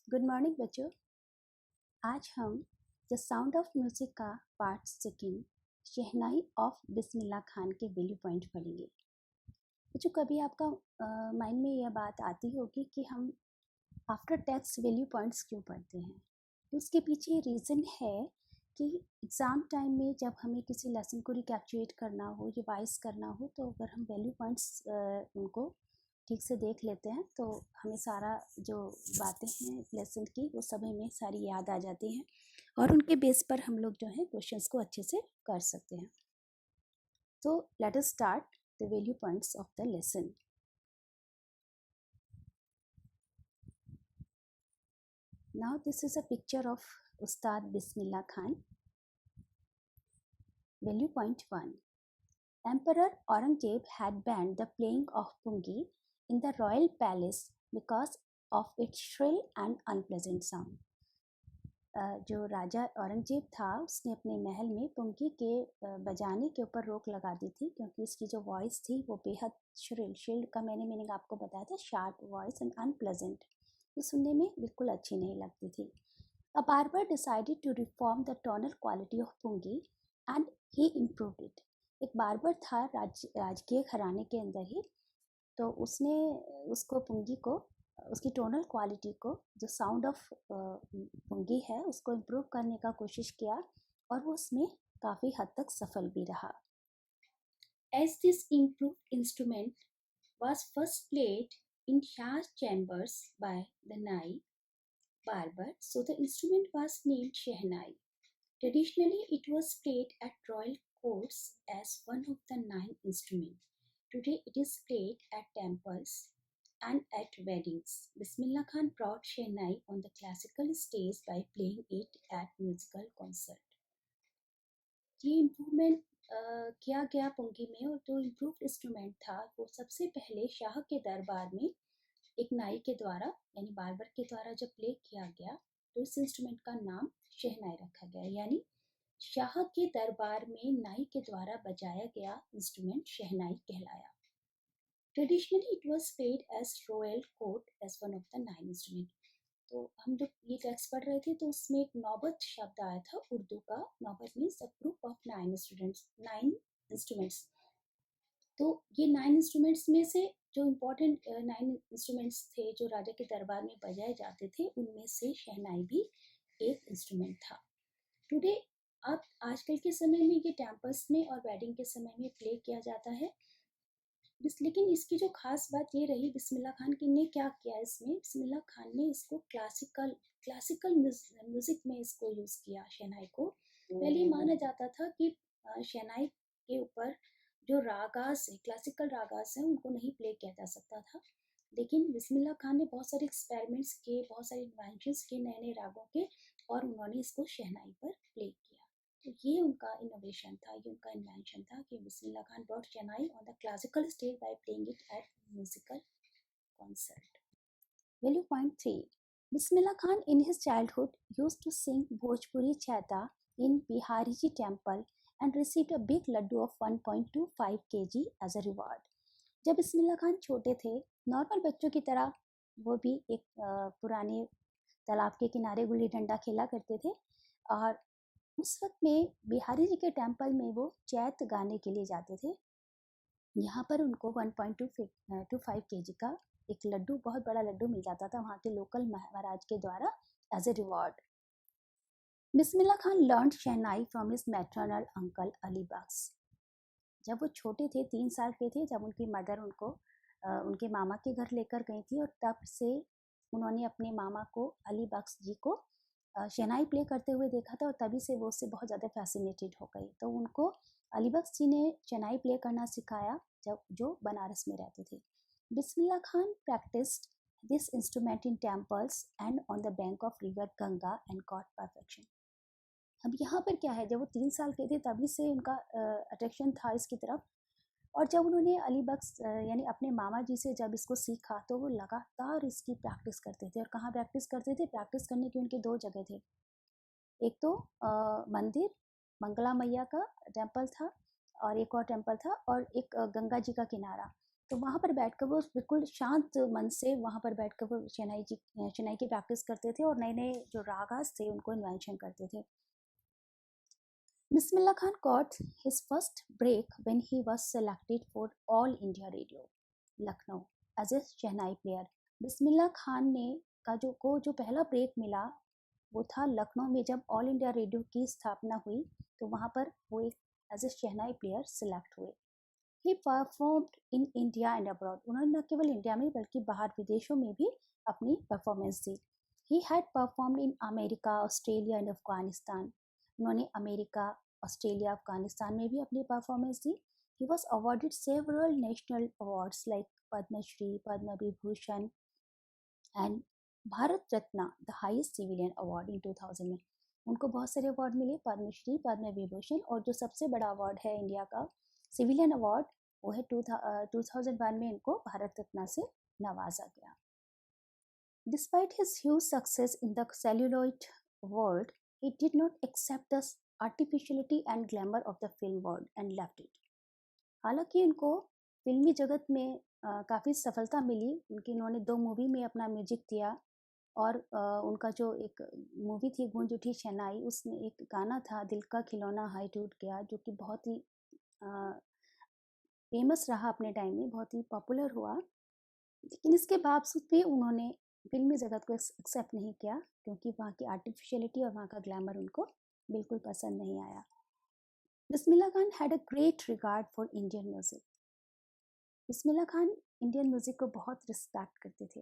Good morning बच्चों। आज हम द साउंड ऑफ म्यूजिक का part second shehnai of Bismillah Khan के वैल्यू पॉइंट पढ़ेंगे। बच्चों, कभी आपका माइंड में यह बात आती होगी कि हम आफ्टर टेक्स्ट वैल्यू पॉइंट्स क्यों पढ़ते हैं। तो उसके पीछे रीज़न है कि एग्ज़ाम टाइम में जब हमें किसी लेसन को रिकैप्चुलेट करना हो, रिवाइज करना हो, तो अगर हम वैल्यू पॉइंट्स उनको ठीक से देख लेते हैं तो हमें सारा जो बातें हैं लेसन की वो सब हमें सारी याद आ जाती हैं और उनके बेस पर हम लोग जो है क्वेश्चंस को अच्छे से कर सकते हैं। तो let us start the value points of the lesson. Now this is a picture of Ustad Bismillah Khan. Value point 1, Emperor Aurangzeb had banned the playing of pungi in the royal palace because of its shrill and unpleasant sound. जो राजा औरंगजेब था उसने अपने महल में पुंगी के बजाने के ऊपर रोक लगा दी थी क्योंकि इसकी जो वॉइस थी वो बेहद श्रिल का मैंने मीनिंग आपको बताया था, शार्प वॉइस एंड अनप्लेजेंट, ये सुनने में बिल्कुल अच्छी नहीं लगती थी। A barber decided to reform the tonal quality of pungi and he improved it. एक बार्बर था राजकीय घराने के अंदर ही, तो उसने उसको पुंगी को, उसकी टोनल क्वालिटी को, जो साउंड ऑफ पुंगी है उसको इम्प्रूव करने का कोशिश किया और वो उसमें काफ़ी हद तक सफल भी रहा। As this improved instrument was first played in Shah's chambers by the Nai barber, so the instrument was named Shehnai. Traditionally, it was played at royal courts as one of the 9 instruments. Today, it is played at temples and at weddings. Bismillah Khan brought Shehnai on the classical stage by playing it at musical concert. ये improvement किया गया पुंगी में, और जो improved instrument था वो सबसे पहले शाह के दरबार में एक नाई के द्वारा यानी बार्बर के द्वारा जब प्ले किया गया तो इस इंस्ट्रूमेंट का नाम शहनाई रखा गया, यानी शाह के दरबार में नाई के द्वारा बजाया गया इंस्ट्रूमेंट शहनाई कहलाया। Traditionally it was played as royal court as one of the 9 instrument. तो हम जब ये टेक्स्ट पढ़ रहे थे तो उसमें एक नौबत शब्द आया था उर्दू का। नौबत means a group of 9 instruments. तो ये 9 इंस्ट्रूमेंट्स में से जो इम्पोर्टेंट 9 इंस्ट्रूमेंट्स थे जो राजा के दरबार में बजाए जाते थे उनमें से शहनाई भी एक इंस्ट्रूमेंट था। टुडे, अब आजकल के समय में ये टेम्पल्स में और वेडिंग के समय में प्ले किया जाता है। लेकिन इसकी जो खास बात ये रही बिस्मिल्लाह खान की ने क्या किया, इसमें बिस्मिल्लाह खान ने इसको क्लासिकल म्यूजिक में इसको यूज़ किया शहनाई को। पहले माना जाता था कि शहनाई के ऊपर जो रागास है, क्लासिकल रागास हैं, उनको नहीं प्ले किया जा सकता था। लेकिन बिस्मिल्लाह खान ने बहुत सारे एक्सपेरिमेंट्स किए, बहुत सारे इन्वेंशंस किए नए नए रागों के, और उन्होंने इसको शहनाई पर प्ले किया। तो ये उनका इनोवेशन था, ये उनका इन्वेंशन था कि Bismillah Khan brought shehnai on the classical stage by playing it at musical concert. Value point 3. Bismillah Khan in his childhood used to sing Bhojpuri Chaita in Bihariji temple and received a big laddu of 1.25 kg as a reward. जब बिस्मिल्लाह खान छोटे थे, normal बच्चों की तरह वो भी एक पुराने तालाब के किनारे गुल्ली डंडा खेला करते थे, और उस वक्त में बिहारी जी के टेम्पल में वो चैत गाने के लिए जाते थे। यहाँ पर उनको 1.25 kg का एक लड्डू, बहुत बड़ा लड्डू मिल जाता था वहाँ के लोकल महाराज के द्वारा as a reward. Bismillah Khan learned shehnai from his maternal uncle Ali Bakhsh. जब वो छोटे थे, 3 साल के थे, जब उनकी मदर उनको उनके मामा के घर लेकर गई थी, और तब से उन्होंने अपने मामा को, अली बख्श जी को, शहनाई प्ले करते हुए देखा था, और तभी से वो उससे बहुत ज़्यादा फैसिनेटेड हो गई। तो उनको अली बख्श जी ने शहनाई प्ले करना सिखाया जो बनारस में रहते थे। Bismillah Khan practised this instrument in temples and on the bank of river Ganga and got perfection. अब यहाँ पर क्या है, जब वो 3 साल के थे तभी से उनका अट्रैक्शन था इसकी तरफ, और जब उन्होंने अली बख्श यानी अपने मामा जी से जब इसको सीखा तो वो लगातार इसकी प्रैक्टिस करते थे। और कहाँ प्रैक्टिस करते थे? प्रैक्टिस करने के उनके 2 जगह थे। एक तो मंदिर, मंगला मैया का टेम्पल था, और एक और टेम्पल था, और एक गंगा जी का किनारा। तो वहाँ पर बैठकर वो बिल्कुल शांत मन से वहाँ पर बैठकर वो शहनाई की प्रैक्टिस करते थे और नए नए जो रागास थे उनको इन्वेंशन करते थे. Bismillah Khan got his first break when he was selected for All India Radio, Lucknow, as a shehnai player. Bismillah Khan ने जो पहला ब्रेक मिला वो था लखनऊ में जब ऑल इंडिया रेडियो की स्थापना हुई. तो वहाँ पर वो एक as a shehnai player select हुए. He performed in India and abroad. उन्होंने न केवल इंडिया में बल्कि बाहर विदेशों में भी अपनी परफॉर्मेंस दी. He had performed in America, Australia and Afghanistan. उन्होंने अमेरिका, ऑस्ट्रेलिया, अफगानिस्तान में भी अपनी परफॉर्मेंस दी. He was awarded several national awards like Padmashri, Padma Vibhushan and Bharat Ratna, the highest civilian award in 2000 में. उनको बहुत सारे अवार्ड मिले, पद्मश्री, पद्म विभूषण, और जो सबसे बड़ा अवार्ड है इंडिया का सिविलियन अवार्ड वो है 2001 में इनको भारत रत्न से नवाजा गया. Despite his huge success in the celluloid world, he did not accept the artificiality and glamour of the film world and left it. हालांकि इनको फिल्मी जगत में काफ़ी सफलता मिली. इन्होंने 2 मूवी में अपना म्यूजिक दिया और उनका जो एक मूवी थी गूंज उठी शहनाई, उसमें एक गाना था दिल का खिलौना हाई टूट गया, जो कि बहुत ही फेमस रहा अपने टाइम में, बहुत ही पॉपुलर हुआ. लेकिन इसके बावजूद भी उन्होंने फिल्मी जगत को एक्सेप्ट नहीं किया क्योंकि वहाँ की आर्टिफिशियलिटी और वहाँ का ग्लैमर उनको बिल्कुल पसंद नहीं आया. Bismillah Khan had a great regard for Indian music. Bismillah Khan Indian music को बहुत रिस्पेक्ट करते थे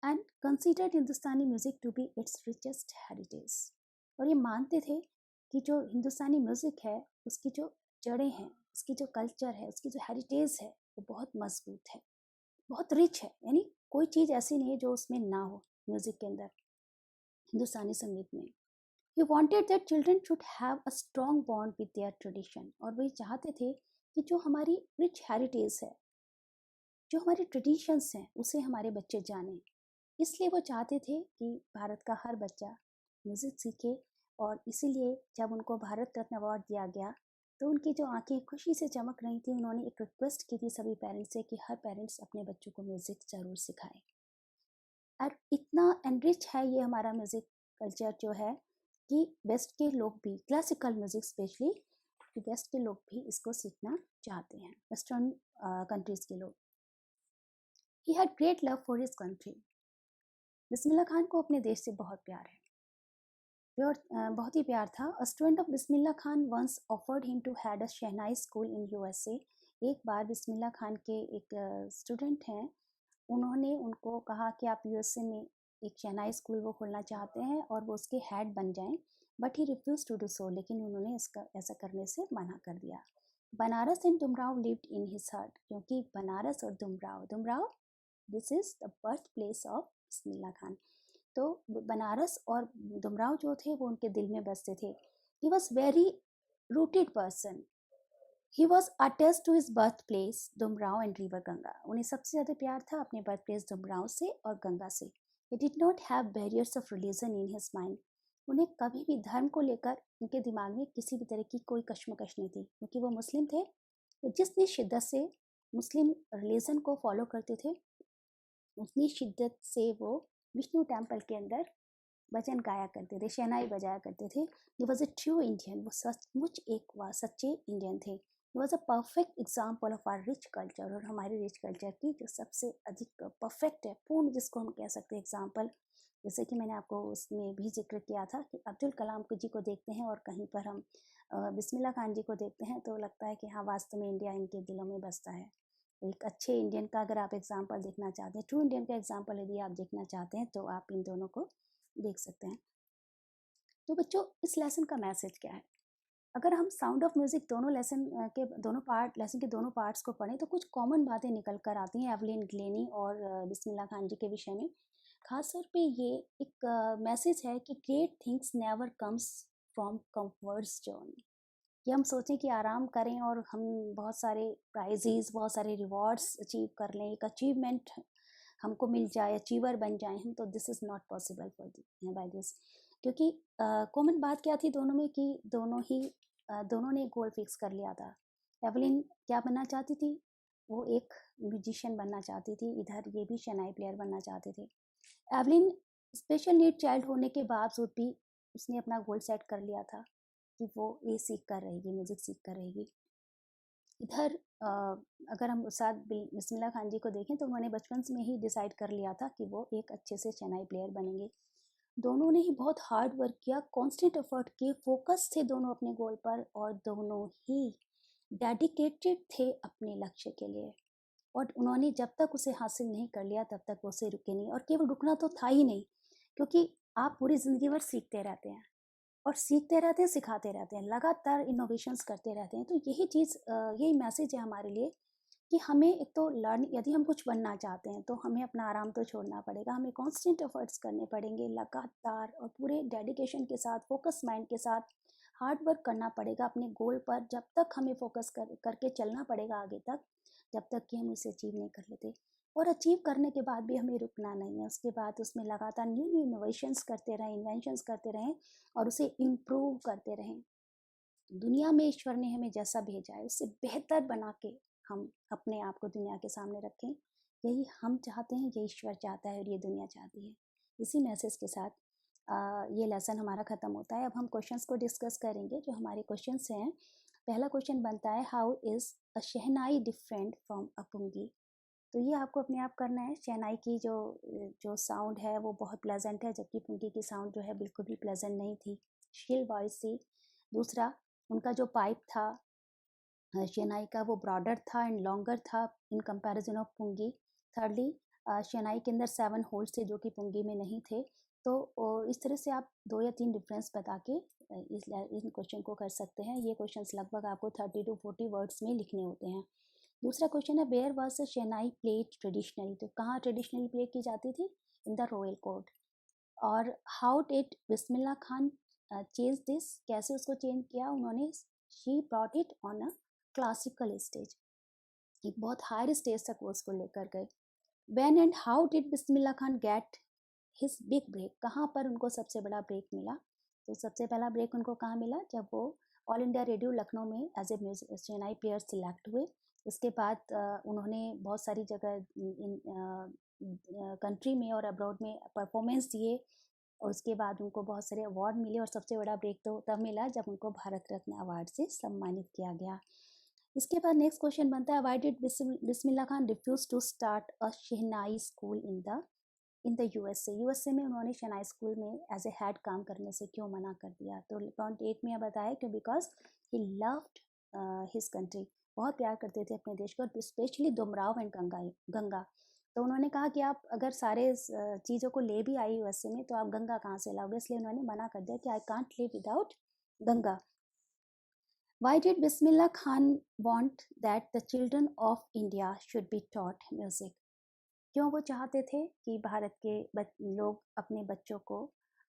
and considered Hindustani music to be its richest heritage. और ये मानते थे कि जो हिंदुस्तानी म्यूजिक है उसकी जो जड़ें हैं, उसकी जो कल्चर है, उसकी जो हेरिटेज है वो बहुत मजबूत है, बहुत रिच है. यानी कोई चीज़ ऐसी नहीं है जो उसमें ना हो म्यूज़िक के अंदर, हिंदुस्तानी संगीत में. He wanted that children should have a strong bond with their tradition. और वही चाहते थे कि जो हमारी रिच हेरिटेज है, जो हमारे ट्रेडिशंस हैं, उसे हमारे बच्चे जानें. इसलिए वो चाहते थे कि भारत का हर बच्चा म्यूज़िक सीखे. और इसीलिए जब उनको भारत रत्न अवार्ड दिया गया तो उनकी जो आंखें खुशी से चमक रही थी. उन्होंने एक रिक्वेस्ट की थी सभी पेरेंट्स से कि हर पेरेंट्स अपने बच्चों को म्यूज़िक ज़रूर सिखाएं. और इतना एनरिच है ये हमारा म्यूज़िक कल्चर जो है कि वेस्ट के लोग भी, क्लासिकल म्यूज़िक स्पेशली, वेस्ट के लोग भी इसको सीखना चाहते हैं, वेस्टर्न कंट्रीज़ के लोग. He had great love for his country. Bismillah Khan को अपने देश से बहुत प्यार है, बहुत ही प्यार था. A student of Bismillah Khan once offered him to had a shehnai school in USA. एक बार बिस्मिल्लाह खान के एक स्टूडेंट हैं, उन्होंने उनको कहा कि आप यूएसए में एक शहनाई स्कूल वो खोलना चाहते हैं और वो उसके हेड बन जाएं. But he refuse to do so. लेकिन उन्होंने इसका ऐसा करने से मना कर दिया. Banaras and Dumraon lived in his heart. क्योंकि बनारस और Dumraon this is the birth place of Bismillah Khan. तो बनारस और डुमराव जो थे वो उनके दिल में बसते थे. He was very rooted person. He was attached to his birth place Dumraon and river Ganga. उन्हें सबसे ज़्यादा प्यार था अपने बर्थ प्लेस डुमराव से और गंगा से. He did not have barriers of religion in his mind. उन्हें कभी भी धर्म को लेकर उनके दिमाग में किसी भी तरह की कोई कश्मकश नहीं थी क्योंकि वो मुस्लिम थे. तो जितनी शिद्दत से मुस्लिम रिलीजन को फॉलो करते थे उतनी शिद्दत से वो विष्णु टेम्पल के अंदर भजन गाया करते थे, शहनाई बजाया करते थे. He was a true Indian. वो सचमुच एक सच्चे इंडियन थे. He was a perfect example of our rich culture. और हमारे रिच कल्चर की जो सबसे अधिक परफेक्ट है, पूर्ण जिसको हम कह सकते हैं एग्जाम्पल, जैसे कि मैंने आपको उसमें भी जिक्र किया था कि अब्दुल कलाम जी को देखते हैं और कहीं पर हम बिस्मिल्लाह खान जी को देखते हैं तो लगता है कि हाँ वास्तव में इंडिया इनके दिलों में बसता है. एक अच्छे इंडियन का अगर आप एग्जाम्पल देखना चाहते हैं, ट्रू इंडियन का एग्जाम्पल यदि आप देखना चाहते हैं तो आप इन दोनों को देख सकते हैं. तो बच्चों इस लेसन का मैसेज क्या है? अगर हम साउंड ऑफ म्यूज़िक दोनों लेसन के दोनों पार्ट्स को पढ़ें तो कुछ कॉमन बातें निकल कर आती हैं एवलिन ग्लेनी और बिस्मिल्लाह खान जी के विषय में. खास तौर पे ये एक मैसेज है कि great things never comes from comforts zone. कि हम सोचें कि आराम करें और हम बहुत सारे प्राइजेस, बहुत सारे रिवॉर्ड्स अचीव कर लें, एक अचीवमेंट हमको मिल जाए, अचीवर बन जाए हम, तो this is not possible for by this. क्योंकि कॉमन बात क्या थी दोनों में कि दोनों ने गोल फिक्स कर लिया था. एवलिन क्या बनना चाहती थी? वो एक म्यूजिशियन बनना चाहती थी, इधर ये भी शहनाई प्लेयर बनना चाहते थे। एवलिन स्पेशल नीड चाइल्ड होने के बावजूद भी उसने अपना गोल सेट कर लिया था कि वो ये सीख कर रहेगी, म्यूज़िक सीख कर रहेगी। इधर अगर हम उस्ताद बिस्मिल्लाह खान जी को देखें तो उन्होंने बचपन से में ही डिसाइड कर लिया था कि वो एक अच्छे से शहनाई प्लेयर बनेंगे। दोनों ने ही बहुत हार्ड वर्क किया, कांस्टेंट एफर्ट किए, फोकस थे दोनों अपने गोल पर और दोनों ही डेडिकेटेड थे अपने लक्ष्य के लिए। और उन्होंने जब तक उसे हासिल नहीं कर लिया तब तक वो उसे रुके नहीं, और केवल रुकना तो था ही नहीं, क्योंकि आप पूरी ज़िंदगी भर सीखते रहते हैं और सीखते रहते हैं, सिखाते रहते हैं, लगातार इनोवेशंस करते रहते हैं। तो यही चीज़, यही मैसेज है हमारे लिए कि हमें एक तो लर्न, यदि हम कुछ बनना चाहते हैं तो हमें अपना आराम तो छोड़ना पड़ेगा, हमें कांस्टेंट एफर्ट्स करने पड़ेंगे, लगातार और पूरे डेडिकेशन के साथ, फोकस माइंड के साथ हार्ड वर्क करना पड़ेगा अपने गोल पर। जब तक हमें फोकस करके चलना पड़ेगा आगे तक, जब तक कि हम उसे अचीव नहीं कर लेते। और अचीव करने के बाद भी हमें रुकना नहीं है, उसके बाद उसमें लगातार न्यू न्यू इनोवेशंस करते रहें, इन्वेंशंस करते रहें और उसे इम्प्रूव करते रहें। दुनिया में ईश्वर ने हमें जैसा भेजा है उससे बेहतर बना के हम अपने आप को दुनिया के सामने रखें। यही हम चाहते हैं, ये ईश्वर चाहता है और ये दुनिया चाहती है। इसी मैसेज के साथ ये लेसन हमारा ख़त्म होता है। अब हम क्वेश्चंस को डिस्कस करेंगे। जो हमारे क्वेश्चंस हैं, पहला क्वेश्चन बनता है, how is a shehnai different from a pungi. तो ये आपको अपने आप करना है। शहनाई की जो जो साउंड है वो बहुत प्लेजेंट है, जबकि पुंगी की साउंड जो है बिल्कुल भी प्लेजेंट नहीं थी, शिल वॉइस थी। दूसरा, उनका जो पाइप था शहनाई का, वो ब्रॉडर था एंड लॉन्गर था इन कंपैरिजन ऑफ पुंगी। थर्डली, शहनाई के अंदर 7 होल्स थे जो कि पुंगी में नहीं थे। तो इस तरह से आप 2 या 3 डिफरेंस बता के इन क्वेश्चन को कर सकते हैं। ये क्वेश्चंस लगभग आपको 30 to 40 वर्ड्स में लिखने होते हैं। दूसरा क्वेश्चन है, where was the shehnai played traditionally. तो कहाँ ट्रेडिशनली प्ले की जाती थी? In the royal court. और how did Bismillah Khan change this, कैसे उसको चेंज किया उन्होंने? She brought it on a classical stage, एक बहुत हायर स्टेज तक वो उसको लेकर गए। When and how did Bismillah Khan get his big break, कहाँ पर उनको सबसे बड़ा ब्रेक मिला? तो सबसे पहला ब्रेक उनको कहाँ मिला? जब वो ऑल इंडिया रेडियो लखनऊ में as a music shehnai player select हुए। उसके बाद उन्होंने बहुत सारी जगह कंट्री में और अब्रॉड में परफॉर्मेंस दिए, और उसके बाद उनको बहुत सारे अवार्ड मिले, और सबसे बड़ा ब्रेक तो तब मिला जब उनको भारत रत्न अवार्ड से सम्मानित किया गया। इसके बाद नेक्स्ट क्वेश्चन बनता है, why did Bismillah Khan refuse to start a shehnai school in the USA में उन्होंने शहनाई स्कूल में एज ए हेड काम करने से क्यों मना कर दिया? तो पॉइंट 8 में बताया कि because he loved his country, बहुत प्यार करते थे अपने देश को, स्पेशली डुमराव एंड गंगा। तो उन्होंने कहा कि आप अगर सारे चीज़ों को ले भी आई यूएसए में तो आप गंगा कहाँ से लाओगे, इसलिए उन्होंने मना कर दिया कि I can't live without Ganga. Why did Bismillah Khan want that the children of India should be taught music? क्यों वो चाहते थे कि भारत के लोग अपने बच्चों को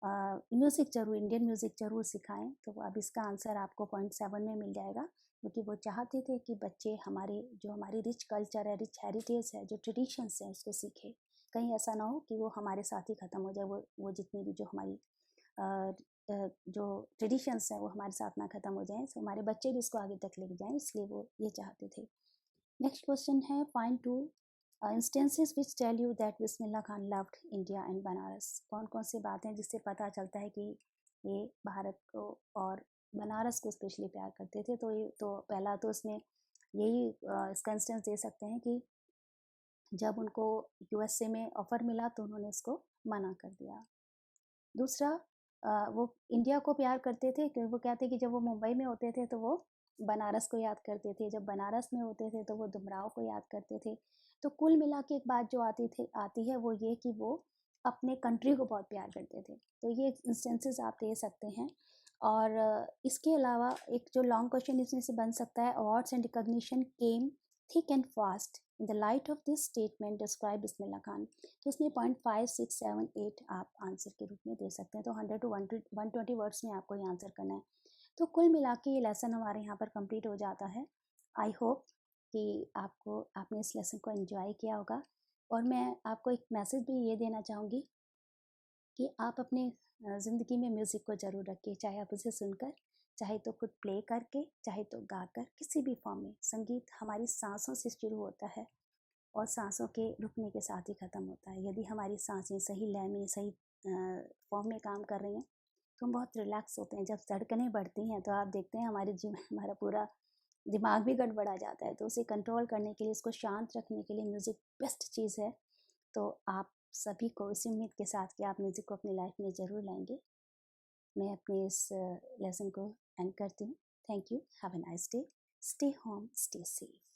म्यूज़िक जरूर, इंडियन म्यूज़िक जरूर सिखाएं? तो अब इसका आंसर आपको पॉइंट 7 में मिल जाएगा, क्योंकि वो चाहते थे कि बच्चे हमारी रिच कल्चर है, रिच हेरिटेज है, जो ट्रेडिशंस हैं उसको सीखे। कहीं ऐसा ना हो कि वो हमारे साथ ही ख़त्म हो जाए, वो जितनी भी जो हमारी जो ट्रेडिशंस हैं वो हमारे साथ ना ख़त्म हो जाएं, तो हमारे बच्चे भी इसको आगे तक लेके जाएं, इसलिए वो ये चाहते थे। नेक्स्ट क्वेश्चन है, find 2 instances which tell you that Bismillah Khan loved India and Banaras. कौन कौन सी बातें जिससे पता चलता है कि ये भारत को और बनारस को स्पेशली प्यार करते थे? तो ये तो पहला तो उसमें यही इसका इंस्टेंस दे सकते हैं कि जब उनको यूएसए में ऑफ़र मिला तो उन्होंने उसको मना कर दिया। दूसरा, वो इंडिया को प्यार करते थे क्योंकि वो कहते कि जब वो मुंबई में होते थे तो वो बनारस को याद करते थे, जब बनारस में होते थे तो वो डुमराव को याद करते थे। तो कुल मिला के एक बात जो आती है वो ये कि वो अपने कंट्री को बहुत प्यार करते थे। तो ये इंस्टेंसेस आप दे सकते हैं। और इसके अलावा एक जो लॉन्ग क्वेश्चन इसमें से बन सकता है, awards and recognition came thick and fast in the light of this statement describe Bismillah Khan. तो उसमें पॉइंट 5, 6, 7, 8 आप आंसर के रूप में दे सकते हैं। तो 100 to 120 वर्ड्स में आपको ये आंसर करना है। तो कुल मिला के ये लेसन हमारे यहाँ पर कंप्लीट हो जाता है। आई होप कि आपने इस लेसन को एंजॉय किया होगा। और मैं आपको एक मैसेज भी ये देना चाहूँगी कि आप अपने ज़िंदगी में म्यूज़िक को ज़रूर रखिए, चाहे आप उसे सुनकर चाहे तो खुद प्ले करके, चाहे तो गाकर, किसी भी फॉर्म में। संगीत हमारी सांसों से शुरू होता है और सांसों के रुकने के साथ ही ख़त्म होता है। यदि हमारी सांसें सही लय में, सही फॉर्म में काम कर रही हैं तो हम बहुत रिलैक्स होते हैं। जब धड़कनें बढ़ती हैं तो आप देखते हैं हमारे जी में हमारा पूरा दिमाग भी गड़बड़ा जाता है। तो उसे कंट्रोल करने के लिए, उसको शांत रखने के लिए म्यूज़िक बेस्ट चीज़ है। तो आप सभी को इसी उम्मीद के साथ कि आप म्यूज़िक को अपनी लाइफ में ज़रूर लाएंगे, मैं अपने इस लेसन को एंड करती हूँ। Thank you, have a nice day, stay home, stay safe.